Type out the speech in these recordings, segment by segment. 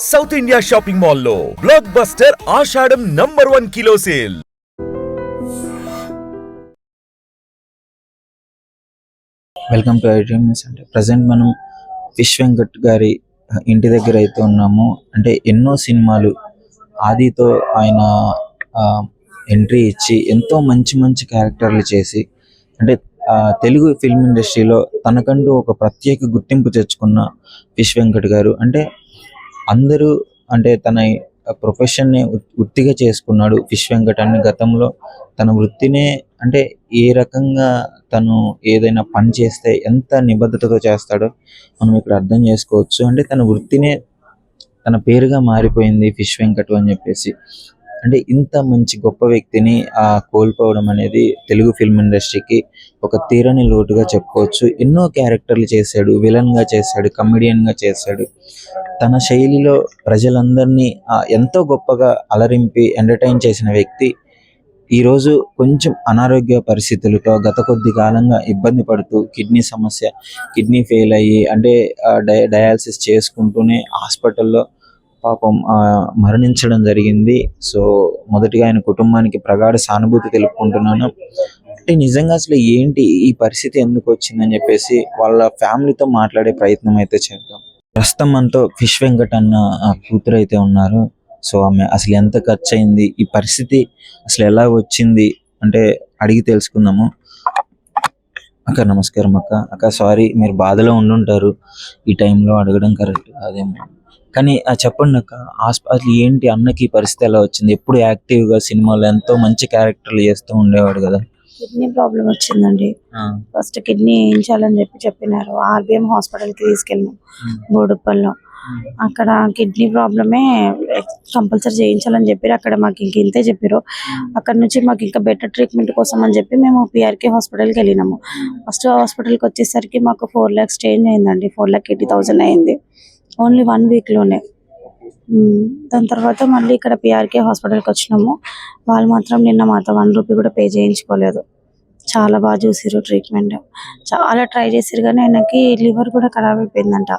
South India shopping మాల్లో blockbuster Ashadham #1 kilo sale. Welcome to iDream news. అంటే present మనం fish Venkat గారి ఇంటి దగ్గర అయితే ఉన్నాము. అంటే ఎన్నో సినిమాలు ఆదితో ఆయన ఎంట్రీ ఇచ్చి ఎంతో మంచి మంచి క్యారెక్టర్లు చేసి అంటే తెలుగు ఫిల్మ్ ఇండస్ట్రీలో తనకంటూ ఒక ప్రత్యేక గుర్తింపు తెచ్చుకున్న ఫిష్ వెంకట్ గారు అంటే అందరూ అంటే తన ప్రొఫెషన్ని వృత్తిగా చేసుకున్నాడు ఫిష్ వెంకట్ అని. గతంలో తన వృత్తినే అంటే ఏ రకంగా తను ఏదైనా పని చేస్తే ఎంత నిబద్ధతతో చేస్తాడో మనం ఇక్కడ అర్థం చేసుకోవచ్చు. అంటే తన వృత్తినే తన పేరుగా మారిపోయింది ఫిష్ వెంకట్ అని చెప్పేసి. అంటే ఇంత మంచి గొప్ప వ్యక్తిని కోల్పోవడం అనేది తెలుగు ఫిల్మ్ ఇండస్ట్రీకి ఒక తీరని లోటుగా చెప్పుకోవచ్చు. ఎన్నో క్యారెక్టర్లు చేశాడు, విలన్గా చేశాడు, కమెడియన్గా చేశాడు. తన శైలిలో ప్రజలందరినీ ఎంతో గొప్పగా అలరింపి ఎంటర్టైన్ చేసిన వ్యక్తి ఈరోజు కొంచెం అనారోగ్య పరిస్థితులతో గత కొద్ది కాలంగా ఇబ్బంది పడుతూ కిడ్నీ ఫెయిల్ అయ్యి అంటే డయాలసిస్ చేసుకుంటూనే హాస్పిటల్లో పాపం మరణించడం జరిగింది. సో మొదటిగా ఆయన కుటుంబానికి ప్రగాఢ సానుభూతి తెలుపుకుంటున్నాను. అంటే నిజంగా అసలు ఏంటి ఈ పరిస్థితి ఎందుకు వచ్చిందని చెప్పేసి వాళ్ళ ఫ్యామిలీతో మాట్లాడే ప్రయత్నం అయితే చేద్దాం. ప్రస్తుతం మనతో ఫిష్ వెంకట్ అన్న కూతురు అయితే ఉన్నారు. సో ఆమె అసలు ఎంత ఖర్చు అయింది, ఈ పరిస్థితి అసలు ఎలా వచ్చింది అంటే అడిగి తెలుసుకుందాము. అక్క నమస్కారం. అక్క సారీ, మీరు బాధలో ఉండుంటారు, ఈ టైంలో అడగడం కరెక్ట్ అదేమో, కానీ చెప్పండి అక్క, అసలు ఏంటి అన్నకి పరిస్థితి ఎలా వచ్చింది? ఎప్పుడు యాక్టివ్గా సినిమాలో ఎంతో మంచి క్యారెక్టర్లు చేస్తూ ఉండేవాడు కదా. కిడ్నీ ప్రాబ్లం వచ్చిందండి. ఫస్ట్ కిడ్నీ వేయించాలని చెప్పినారు. ఆర్బిఎం హాస్పిటల్కి తీసుకెళ్ళినాం బోడుప్పల్లో. అక్కడ కిడ్నీ ప్రాబ్లమే కంపల్సరీ చేయించాలని చెప్పారు. అక్కడ మాకు ఇంతే చెప్పారు. అక్కడ నుంచి మాకు ఇంకా బెటర్ ట్రీట్మెంట్ కోసం అని చెప్పి మేము పిఆర్కే హాస్పిటల్కి వెళ్ళినాము. ఫస్ట్ హాస్పిటల్కి వచ్చేసరికి మాకు 4 lakhs చేంజ్ అయిందండి. 4,80,000 అయింది ఓన్లీ 1 weekలోనే. దాని తర్వాత మళ్ళీ ఇక్కడ పిఆర్కే హాస్పిటల్కి వచ్చినాము. వాళ్ళు మాత్రం నిన్న మాతో 1 rupee కూడా పే చేయించుకోలేదు. చాలా బాగా చూసారు, ట్రీట్మెంట్ చాలా ట్రై చేసారు, కానీ ఆయనకి లివర్ కూడా ఖరాబ్ అయిపోయిందంట.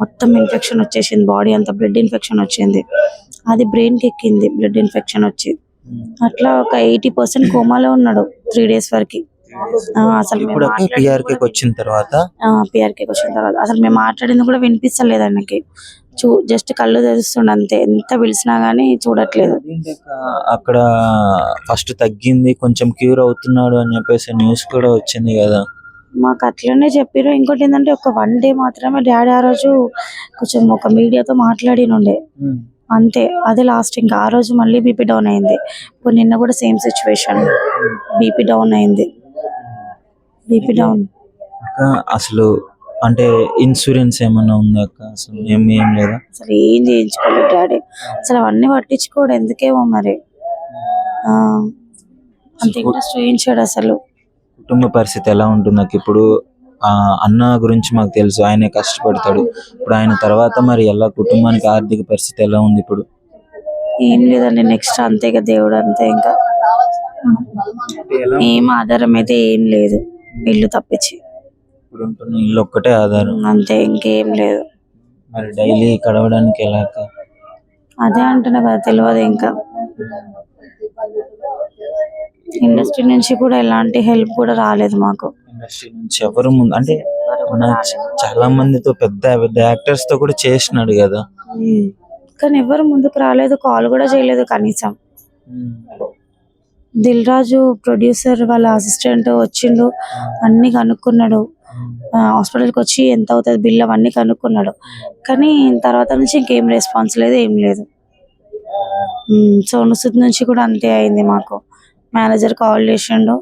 మొత్తం ఇన్ఫెక్షన్ వచ్చేసింది, బాడీ అంతా బ్లడ్ ఇన్ఫెక్షన్ వచ్చింది. అది బ్రెయిన్కి ఎక్కింది బ్లడ్ ఇన్ఫెక్షన్ వచ్చి. అట్లా ఒక 80% కోమాలో ఉన్నాడు 3 days వరకు. అసలు పిఆర్కేకి వచ్చిన తర్వాత అసలు మేము మాట్లాడింది కూడా వినిపిస్తలేదు ఆయనకి. జస్ట్ కళ్ళు తెరుస్తుండ అంతే, ఎంత పిలిచినా గానీ చూడట్లేదు. అక్కడ ఫస్ట్ తగ్గింది, కొంచెం క్యూర్ అవుతున్నాడు అని చెప్పేసి న్యూస్ కూడా వచ్చింది కదా. మాకు అట్లనే చెప్పారు. ఇంకోటి ఏంటంటే ఒక 1 day మాత్రమే డాడీ ఆ రోజు కొంచెం ఒక మీడియాతో మాట్లాడినుండే అంతే, అదే లాస్ట్. ఇంకా ఆ రోజు మళ్ళీ బీపీ డౌన్ అయింది. ఇప్పుడు నిన్న కూడా సేమ్ సిచ్యువేషన్, బీపీ డౌన్ అయింది. బీపీ డౌన్ అసలు అంటే ఇన్సూరెన్స్ ఏమన్నా ఉందా అక్క? అసలు ఏం లేదా? అసలు ఏం చేయించుకోలేదు డాడీ. అసలు అవన్నీ పట్టించుకోడు ఎందుకేమో మరి. అంత ఇంట్రెస్ట్ చూయించాడు. అసలు కుటుంబ పరిస్థితి ఎలా ఉంటుంది నాకు ఇప్పుడు? అన్న గురించి మాకు తెలుసు, ఆయనే కష్టపడతాడు. ఇప్పుడు ఆయన తర్వాత మరి ఎలా కుటుంబానికి ఆర్థిక పరిస్థితి ఎలా ఉంది ఇప్పుడు? ఏం లేదండి, నెక్స్ట్ అంతే ఇక దేవుడు అంతే. ఇంకా ఏం ఆధారం అయితే ఏం లేదు, ఇల్లు తప్పించి. ఇప్పుడు ఉంటున్న ఇల్లు ఒక్కటే ఆధారం అంతే, ఇంకేం లేదు. మరి డైలీ గడవడానికి ఎలా? అదే అంటున్నా కదా, తెలియదు ఇంకా. ఇండస్ట్రీ నుంచి కూడా ఎలాంటి హెల్ప్ కూడా రాలేదు మాకు. ఇండస్ట్రీ నుంచి ఎవరు ముందు అంటే చాలా మందితో పెద్ద పెద్ద యాక్టర్స్ తో కూడా చేసినాడు కదా, కానీ ఎవరు ముందుకు రాలేదు, కాల్ కూడా చేయలేదు కనీసం. దిల్ రాజు ప్రొడ్యూసర్ వాళ్ళ అసిస్టెంట్ వచ్చిండు, అన్ని కనుక్కున్నాడు. హాస్పిటల్కి వచ్చి ఎంత అవుతుంది బిల్ అవన్నీ కనుక్కున్నాడు, కానీ తర్వాత నుంచి ఇంకేం రెస్పాన్స్ లేదు, ఏం లేదు. సోను సూద్ నుంచి కూడా అంతే అయింది మాకు. మేనేజర్ కాల్ చేసిండు,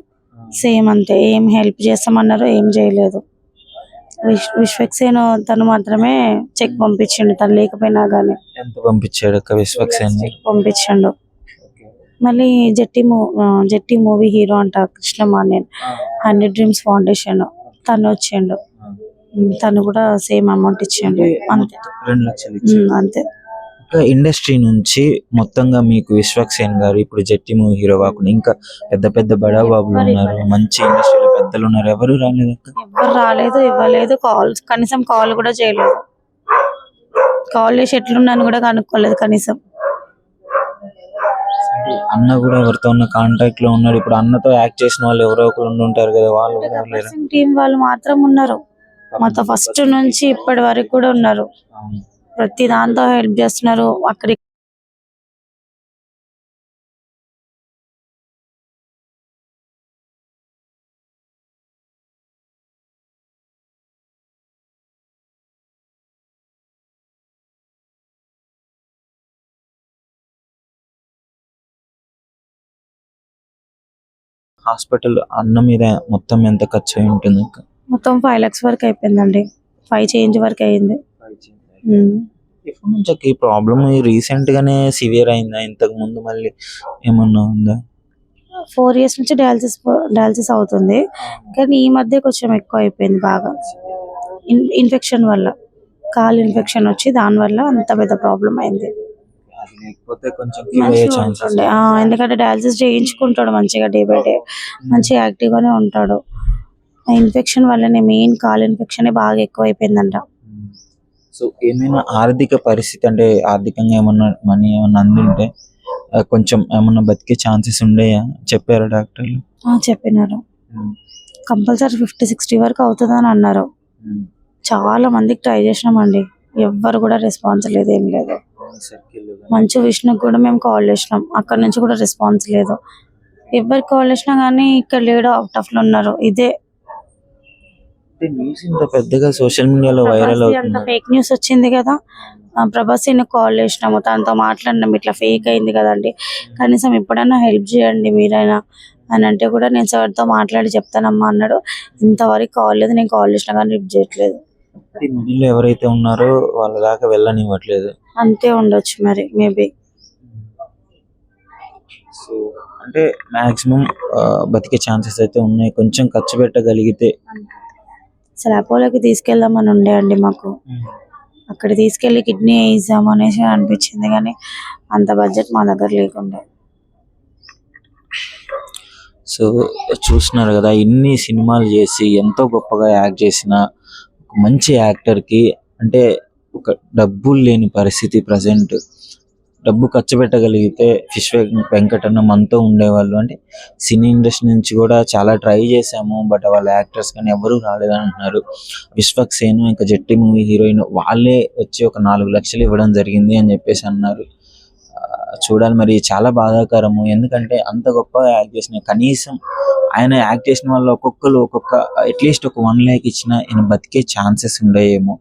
సేమ్ అంతే, ఏం హెల్ప్ చేస్తామన్నారు, ఏం చేయలేదు. విశ్వక్సేన్ తను మాత్రమే చెక్ పంపించిండు, తను లేకపోయినా కానీ. ఎంత పంపించాడు విశ్వక్సేన్? పంపించిండు. మళ్ళీ జెట్టి మూవీ హీరో అంట కృష్ణమాన్యన్, 100 Dreams ఫౌండేషన్, తను వచ్చిండు. తను కూడా సేమ్ అమౌంట్ ఇచ్చిండు అంతే, 2 లక్షలు అంతే. ఇండస్ట్రీ నుంచి మొత్తంగా మీకు విశ్వక్సేన్ గారు ఇప్పుడు జెట్టి మూవీ హీరో కాకుండా ఇంకా పెద్ద పెద్ద బడా బాబులు ఉన్నారు, మంచి ఇండస్ట్రీలో పెద్దలు ఉన్నారు, ఎవరు రాలేదు? ఎవరు రాలేదు, ఇవ్వలేదు, కాల్ కనీసం కాల్ కూడా చేయలేదు. కాల్ చేసి ఎట్లున్నాను కూడా కనుక్కోలేదు కనీసం. అన్న కూడా ఎవరితో ఉన్న కాంటాక్ట్ లో ఉన్నాడు. ఇప్పుడు అన్నతో యాక్ట్ చేసిన వాళ్ళు ఎవరో ఒకరు ఉండి ఉంటారు కదా, వాళ్ళు కూడా ఎవరు లేరా? టీం వాళ్ళు మాత్రం ఉన్నారు, మాతో ఫస్ట్ నుంచి ఇప్పటి వరకు కూడా ఉన్నారు. అవును. ప్రతి దాంతో హెల్ప్ చేస్తున్నారు. అక్కడ హాస్పిటల్ అన్న మీద మొత్తం ఎంత ఖర్చు అయి ఉంటుంది? మొత్తం 5 lakhs వరకు అయిపోయిందండి. 5 చేంజ్ వరకు అయింది. ఎప్పటి నుంచి ఈ ప్రాబ్లమ్ రీసెంట్ గానే సివియర్ అయిందా? ఇంతకు ముందు మళ్ళీ ఏమన్నా ఉందా? 4 years నుంచి డయాలసిస్ అవుతుంది, కానీ ఈ మధ్య కొంచెం ఎక్కువ అయిపోయింది బాగా. ఇన్ఫెక్షన్ వల్ల, కాలు ఇన్ఫెక్షన్ వచ్చి దాని వల్ల అంత పెద్ద ప్రాబ్లం అయింది. అది లేకపోతే కొంచెం cure అయ్యే chances. ఎందుకంటే డయాలసిస్ చేయించుకుంటాడు మంచిగా, డే బై డే మంచిగా యాక్టివ్ గానే ఉంటాడు. ఆ ఇన్ఫెక్షన్ వల్లనే, మెయిన్ కాలు ఇన్ఫెక్షన్ బాగా ఎక్కువ అయిపోయిందంట. సో ఏమైనా ఆర్థిక పరిస్థితి, అంటే ఆర్థికంగా ఏమన్నా మనీ ఏమన్నా అందుంటే కొంచెం ఏమన్నా బతికే ఛాన్సెస్ ఉండేయా? చెప్పారా డాక్టర్లు? చెప్పినారు, కంపల్సరీ 50-60 వరకు అవుతుందని అన్నారు. చాలా మందికి ట్రై చేసినామండి, ఎవ్వరు కూడా రెస్పాన్స్ లేదు, ఏం లేదు. మంచు విష్ణుకి కూడా మేము కాల్ చేసినాం, అక్కడ నుంచి కూడా రెస్పాన్స్ లేదు. ఎవరికి కాల్ చేసినా కానీ ఇక్కడ లేడు, అవుట్ ఆఫ్ లో ఉన్నారు. ఇదే న్యూస్ ఇంత పెద్దగా సోషల్ మీడియాలో వైరల్ అవుతుంది. ఫేక్ న్యూస్ వచ్చింది కదా, ప్రభాస్ కాల్ చేసినాము, తనతో మాట్లాడినాం, ఇట్లా ఫేక్ అయింది కదండి, కనీసం ఎప్పుడైనా హెల్ప్ చేయండి మీరైనా అని అంటే కూడా నేను సార్తో మాట్లాడి చెప్తానమ్మా అన్నాడు. ఇంతవరకు కాల్ లేదు, నేను కాల్ చేసినా కానీ లిఫ్ట్ చేయట్లేదు. మిడిల్ ఎవరైతే ఉన్నారో వాళ్ళ దాకా వెళ్ళనివ్వట్లేదు. అంతే ఉండొచ్చు మరి, మేబీ. సో అంటే మాక్సిమం బతికే ఛాన్సెస్ అయితే ఉన్నాయి, కొంచెం ఖర్చు పెట్టగలిగితే. అసలు అపోలోకి తీసుకెళ్దామని ఉండే అండి మాకు, అక్కడ తీసుకెళ్లి కిడ్నీ వేయిద్దాం అనేసి అనిపించింది, కానీ అంత బడ్జెట్ మా దగ్గర లేకుండా. సో చూస్తున్నారు కదా, ఇన్ని సినిమాలు చేసి ఎంతో గొప్పగా యాక్ట్ చేసిన ఒక మంచి యాక్టర్కి అంటే ఒక డబ్బులు లేని పరిస్థితి. ప్రజెంట్ డబ్బు ఖర్చు పెట్టగలిగితే వెంకటన్న మనతో ఉండేవాళ్ళు. అంటే సినీ ఇండస్ట్రీ నుంచి కూడా చాలా ట్రై చేశాము, బట్ వాళ్ళ యాక్టర్స్ కానీ ఎవరు రాలేదని అంటున్నారు. విశ్వక్సేను ఇంకా జట్టి మూవీ హీరోయిన్ వాళ్ళే వచ్చి ఒక 4 లక్షలు ఇవ్వడం జరిగింది అని చెప్పేసి అన్నారు. చూడాలి మరి, చాలా బాధాకరము. ఎందుకంటే అంత గొప్పగా యాక్ట్ చేసిన, కనీసం ఆయన యాక్ట్ చేసిన వాళ్ళు ఒక్కొక్కరు అట్లీస్ట్ ఒక 1 lakh ఇచ్చినా ఈయన బతికే ఛాన్సెస్ ఉండేయేమో.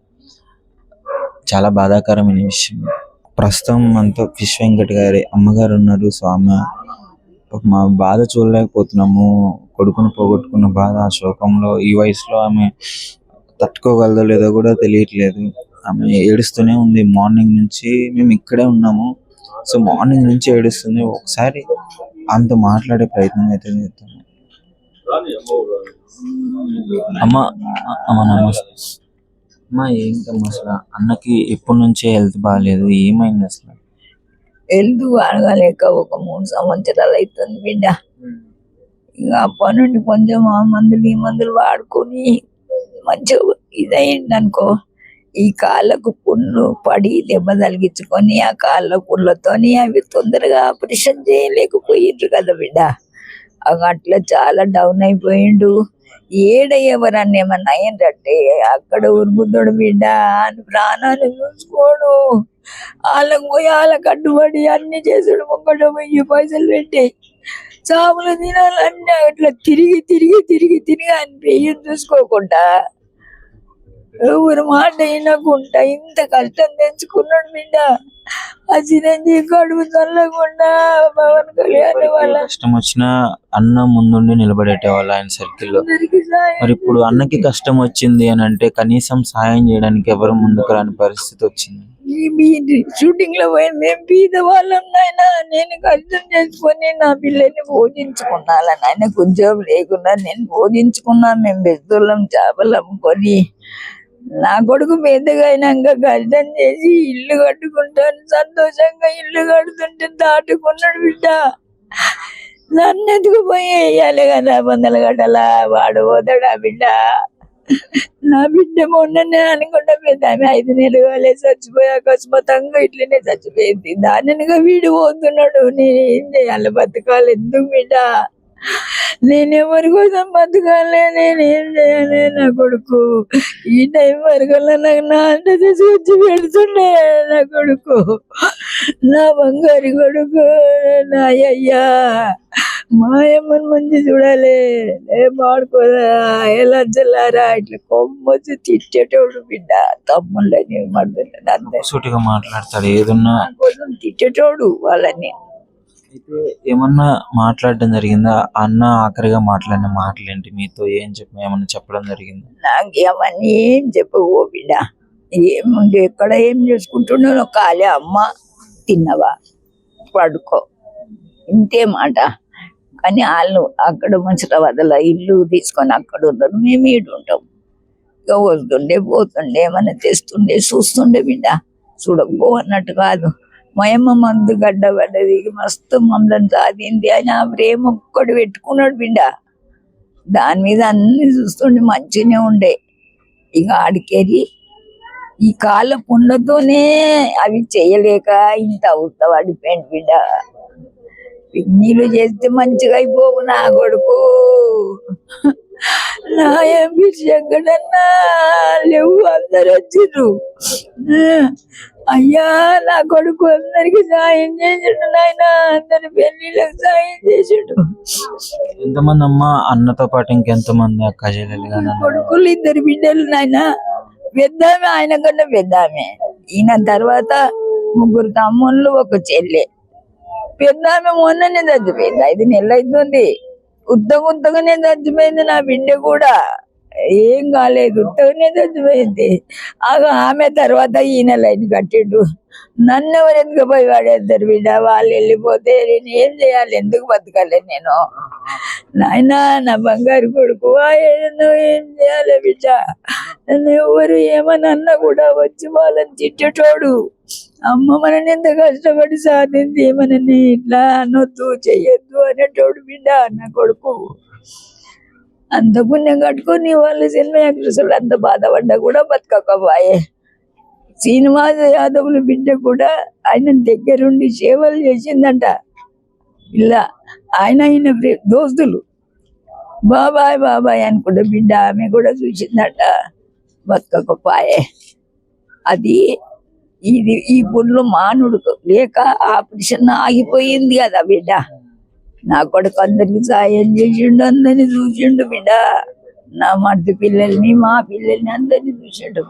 చాలా బాధాకరమైన విషయం. ప్రస్తుతం మనతో ఫిష్ వెంకట్ గారి అమ్మగారు ఉన్నారు. సో ఆమె మా బాధ చూడలేకపోతున్నాము, కొడుకును పోగొట్టుకున్న బాధ, ఆ శోకంలో ఈ వయసులో ఆమె తట్టుకోగలదో లేదో కూడా తెలియట్లేదు. ఆమె ఏడుస్తూనే ఉంది మార్నింగ్ నుంచి. మేము ఇక్కడే ఉన్నాము, సో మార్నింగ్ నుంచి ఏడుస్తుంది. ఒకసారి ఆమెతో మాట్లాడే ప్రయత్నం అయితే చేస్తాము. అమ్మా నమస్తే. అమ్మా ఏంటమ్మా అసలు అన్నకి ఎప్పటి నుంచే హెల్త్ బాగాలేదు, ఏమైంది అసలు? హెల్త్ బాగాలేక ఒక 3 సంవత్సరాలు అవుతుంది బిడ్డ. ఇక అప్పటి నుండి కొంచెం ఆ మందులు ఈ మందులు వాడుకొని మంచిగా ఇదయింది అనుకో. ఈ కాళ్ళకు పుండ్లు పడి దెబ్బ తలిగించుకొని ఆ కాళ్ళ పుండ్లతోని అవి తొందరగా ఆపరేషన్ చేయలేకపోయిండ్రు కదా బిడ్డ. అట్లా చాలా డౌన్ అయిపోయిండు. ఎవరన్నా ఏమన్నా అయ్యిందంటే అక్కడ ఉరుగుతాడు బిడ్డ, అని ప్రాణాలు చూసుకోడు. వాళ్ళకు పోయి వాళ్ళకి అడ్డుపడి అన్ని చేసుడు, ఒక్కట 1000 పైసలు పెట్టి చాములు తినాలన్నీ అట్లా తిరిగి తిరిగి తిరిగి తిరిగి అని పెయ్యం చూసుకోకుండా, ఎవరు మాట వినకుండా ఇంత కష్టం తెచ్చుకున్నాడు బిడ్డ. ఆ చిరంజీవి కడుపు చల్లకుండా పవన్ కళ్యాణ్ వాళ్ళ కష్టం వచ్చినా అన్న ముందుండి నిలబడేటవాళ్ళు ఆయన సర్కిల్లో. మరి ఇప్పుడు అన్నకి కష్టం వచ్చింది అని అంటే కనీసం సాయం చేయడానికి ఎవరు ముందుకు రాని పరిస్థితి వచ్చింది. షూటింగ్ లో పోయి మేము బీద వాళ్ళం నాయన, నేను కష్టం చేసుకొని నా పిల్లల్ని పోషించుకున్నాను. ఆయనకు ఉద్యోగం లేకుండా నేను పోషించుకున్నా. మేము బెద్దోళ్ళం చేపలు అమ్ముకొని నా కొడుకు పెద్దగా అయినాక కష్టం చేసి ఇల్లు కట్టుకుంటాను, సంతోషంగా ఇల్లు కడుతుంటే దాటుకున్నాడు బిడ్డ. నన్ను ఎత్తుకుపోయి వేయాలి కదా 100 గంటల, వాడు పోతాడా బిడ్డ? నా బిడ్డ మొన్ననే అనుకుంటా పెద్ద ఆమె 5 నెలలు కాలే చచ్చిపోయి అకస్మాత్తుగా ఇట్లనే చచ్చిపోయింది. దానిగా వీడు పోతున్నాడు. నేను ఏం చేయాలి? బతకాలి ఎందుకు బిడ్డ? నేను ఎవరి కోసం బతకాలి? నేను ఏం చేయాలి? నా కొడుకు ఈ టైం వరకు నాకు నా అంటే తీసుకొచ్చి పెడుతుండే నా కొడుకు, నా బంగారు కొడుకు, నా అయ్యా మాయమ్మని మంచి చూడాలి. మాడుకోదా ఎలా చల్లారా ఇట్లా కొమ్మొచ్చి తిట్టేటోడు బిడ్డ. తమ్ముళ్ళని మడుతుంటాడు అందరు సూటిగా మాట్లాడతాడు ఏదన్నా. నా కోసం తిట్టేటోడు వాళ్ళని. అయితే ఏమన్నా మాట్లాడడం జరిగిందా? అన్న ఆఖరిగా మాట్లాడిన మాటలేంటి? మీతో ఏమన్నా చెప్పడం జరిగిందా? నాకేమని ఏం చెప్పవు బిడ్డ. ఎక్కడ ఏం చేసుకుంటున్నానో కాలే అమ్మ తిన్నవా పడుకో ఇంతే మాట. కానీ వాళ్ళు అక్కడ మంచిగా వదల ఇల్లు తీసుకొని అక్కడ ఉన్నారు, మేము ఈడు ఉంటాం. ఇక వస్తుండే పోతుండే ఏమన్నా తెస్తుండే చూస్తుండే బిడ్డ. చూడకపో అన్నట్టు కాదు. మా అమ్మ మందు గడ్డ పడ్డది, మస్తు మమ్మల్ని సాధింది అని ఆ ప్రేమ ఒక్కడు పెట్టుకున్నాడు బిడ్డ. దాని మీద అన్ని చూస్తుండే మంచిగానే ఉండే. ఇక ఆడికేరి ఈ కాళ్ళ పుండ్లతోనే అవి చేయలేక ఇంత అవుతా పడిపోయింది బిడ్డ. నీళ్ళు చేస్తే మంచిగా అయిపోవు నా కొడుకు. నా ఎంకటన్నా లేవు, అందరు వచ్చిర్రు. అయ్యా నా కొడుకు అందరికి సాయం చేసిండు నాయన, అందరి పెళ్లిళ్ళకి సాయం చేసిండు. ఎంతమంది అమ్మ అన్నతో పాటు ఇంకెంతమంది అక్క చెల్లెలు కానీ? కొడుకులు 2 బిడ్డలు నాయన. పెద్దామె ఆయన కన్నా పెద్దామె. ఈయన తర్వాత 3 తమ్ముళ్ళు 1 చెల్లె. పెద్దామె మొన్ననే చచ్చిపోయింది, 5 నెలలు అవుతుంది. ఉత్తగానే చచ్చిపోయింది. నా బిడ్డ కూడా ఏం కాలేదు, ఉత్తగానే చచ్చిపోయింది. ఆమె తర్వాత ఈయన లైన్ కట్టిండు. నన్ను ఎవరు ఎందుకు పోయి వాడేద్దరు బిడ్డ? వాళ్ళు వెళ్ళిపోతే నేను ఏం చేయాలి? ఎందుకు బతకాలి నేను? నాయన నా బంగారు కొడుకు ఏం చేయాలి బిడ్డ? నన్ను ఎవరు ఏమన్నా కూడా వచ్చి వాళ్ళని తిట్టేటోడు. అమ్మ మనని ఎంత కష్టపడి సాధింది, మనని ఇట్లా అనొద్దు చెయ్యొద్దు అనేటోడు బిడ్డ నా కొడుకు. అంత పుణ్యం కట్టుకొని వాళ్ళు సినిమా యాక్ట్రెస్లు అంత బాధపడ్డా కూడా బతకకపోయే. శ్రీనివాస యాదవుల బిడ్డ కూడా ఆయన దగ్గరుండి సేవలు చేసిందంట. ఇలా ఆయన దోస్తులు బాబాయ్ బాబాయ్ అనుకుంటే బిడ్డ ఆమె కూడా చూసిందట, బతకకపోయే. అది ఈ పుండ్లు మానుడు లేక ఆపరేషన్ ఆగిపోయింది కదా బిడ్డ. నా కొడుకు అందరికి సాయం చేసిండు, అందరిని చూసిండు బిడ్డ. నా మర్ది పిల్లల్ని మా పిల్లల్ని అందరినీ చూసిండు.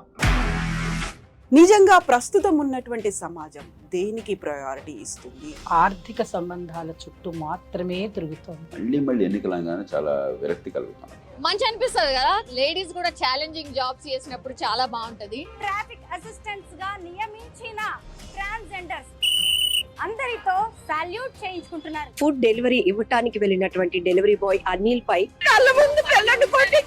నిజంగా ప్రస్తుతం ఉన్నటువంటి సమాజం దేనికి ప్రయారిటీ ఇస్తుంది? ఆర్థిక సంబంధాల చుట్టూ మాత్రమే తిరుగుతుంది. మళ్ళీ ఎన్నికలంగానే చాలా విరక్తి కలుగుతాం. మంచి అనిపిస్తుంది కదా, లేడీస్ కూడా ఛాలెంజింగ్ జాబ్స్ చేసినప్పుడు చాలా బాగుంటది. ట్రాఫిక్ అసిస్టెంట్స్ గా నియమించిన ట్రాన్స్జెండర్స్ అందరితో సాల్యూట్ చేయించుకుంటున్నారు. ఫుడ్ డెలివరీ ఇవ్వటానికి వెళ్ళినటువంటి డెలివరీ బాయ్ అనిల్ పై కళ్ళ ముందు పిల్లలు కొట్టి